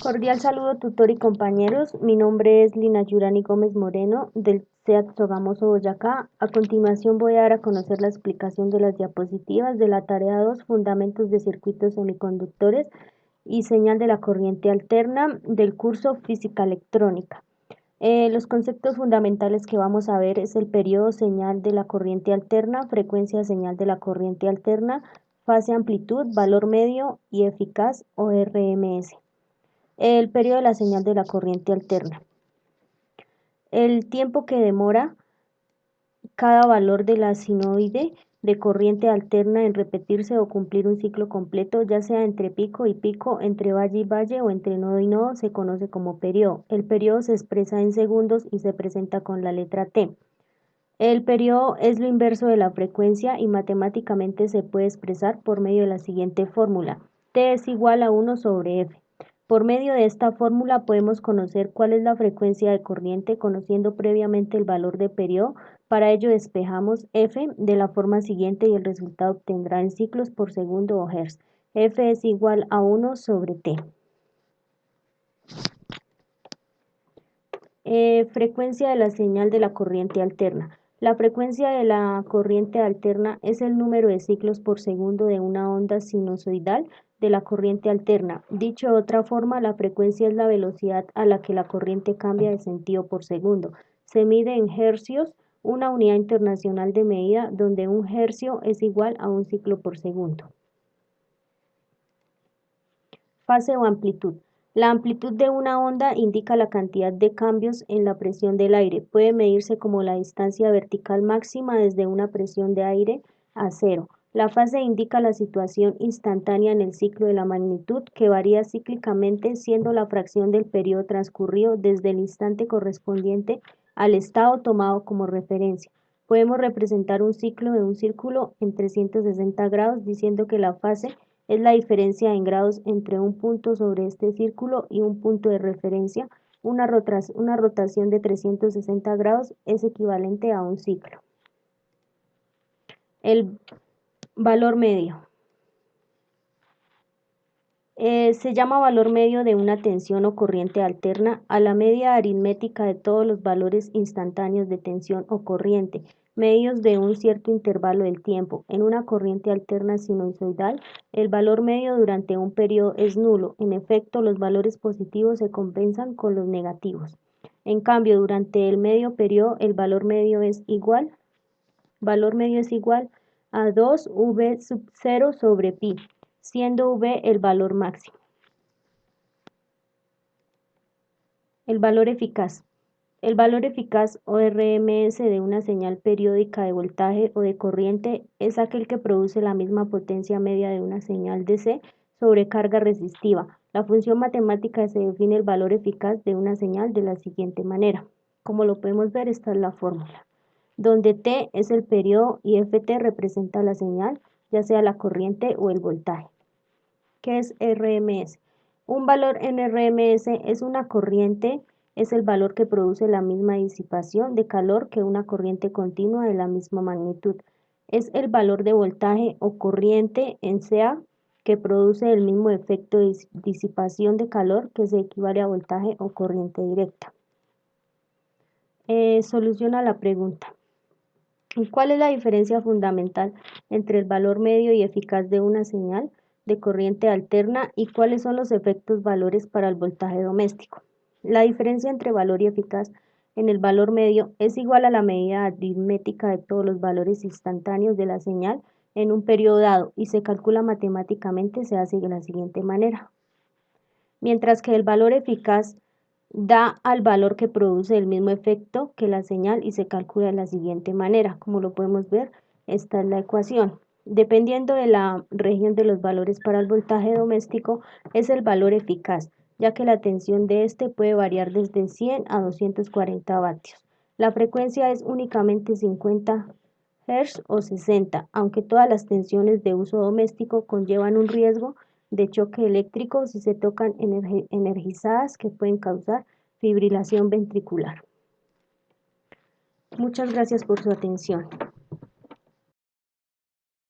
Cordial saludo, tutor y compañeros. Mi nombre es Lina Yurani Gómez Moreno, del CEAC Sogamoso, Boyacá. A continuación voy a dar a conocer la explicación de las diapositivas de la tarea 2, Fundamentos de Circuitos Semiconductores y Señal de la Corriente Alterna del curso Física Electrónica. Los conceptos fundamentales que vamos a ver es el periodo señal de la corriente alterna, frecuencia señal de la corriente alterna, fase amplitud, valor medio y eficaz o RMS. El periodo de la señal de la corriente alterna. El tiempo que demora cada valor de la sinoide de corriente alterna en repetirse o cumplir un ciclo completo, ya sea entre pico y pico, entre valle y valle o entre nodo y nodo, se conoce como periodo. El periodo se expresa en segundos y se presenta con la letra T. El periodo es lo inverso de la frecuencia y matemáticamente se puede expresar por medio de la siguiente fórmula. T es igual a 1 sobre F. Por medio de esta fórmula podemos conocer cuál es la frecuencia de corriente conociendo previamente el valor de periodo. Para ello despejamos F de la forma siguiente y el resultado obtendrá en ciclos por segundo o hertz. F es igual a 1 sobre T. Frecuencia de la señal de la corriente alterna. La frecuencia de la corriente alterna es el número de ciclos por segundo de una onda sinusoidal de la corriente alterna. Dicho de otra forma, la frecuencia es la velocidad a la que la corriente cambia de sentido por segundo. Se mide en hercios, una unidad internacional de medida donde un hercio es igual a un ciclo por segundo. Fase o amplitud. La amplitud de una onda indica la cantidad de cambios en la presión del aire. Puede medirse como la distancia vertical máxima desde una presión de aire a cero. La fase indica la situación instantánea en el ciclo de la magnitud, que varía cíclicamente, siendo la fracción del periodo transcurrido desde el instante correspondiente al estado tomado como referencia. Podemos representar un ciclo de un círculo en 360 grados diciendo que la fase es la diferencia en grados entre un punto sobre este círculo y un punto de referencia. Una rotación de 360 grados es equivalente a un ciclo. El valor medio. Se llama valor medio de una tensión o corriente alterna a la media aritmética de todos los valores instantáneos de tensión o corriente, medios de un cierto intervalo del tiempo. En una corriente alterna sinusoidal, el valor medio durante un periodo es nulo. En efecto, los valores positivos se compensan con los negativos. En cambio, durante el medio periodo, el valor medio es igual a 2V sub 0 sobre pi, siendo V el valor máximo. El valor eficaz. El valor eficaz o RMS de una señal periódica de voltaje o de corriente es aquel que produce la misma potencia media de una señal DC sobre carga resistiva. La función matemática se define el valor eficaz de una señal de la siguiente manera. Como lo podemos ver, esta es la fórmula, donde T es el periodo y Ft representa la señal, ya sea la corriente o el voltaje. ¿Qué es RMS? Un valor en RMS es una corriente, es el valor que produce la misma disipación de calor que una corriente continua de la misma magnitud. Es el valor de voltaje o corriente en CA que produce el mismo efecto de disipación de calor que se equivale a voltaje o corriente directa. Soluciona la pregunta. ¿Cuál es la diferencia fundamental entre el valor medio y eficaz de una señal de corriente alterna y cuáles son los efectos valores para el voltaje doméstico? La diferencia entre valor y eficaz en el valor medio es igual a la medida aritmética de todos los valores instantáneos de la señal en un periodo dado y se calcula matemáticamente, se hace de la siguiente manera. Mientras que el valor eficaz da al valor que produce el mismo efecto que la señal y se calcula de la siguiente manera. Como lo podemos ver, esta es la ecuación. Dependiendo de la región de los valores para el voltaje doméstico, es el valor eficaz, ya que la tensión de este puede variar desde 100 a 240 vatios. La frecuencia es únicamente 50 Hz o 60, aunque todas las tensiones de uso doméstico conllevan un riesgo de choque eléctrico si se tocan energizadas que pueden causar fibrilación ventricular. Muchas gracias por su atención.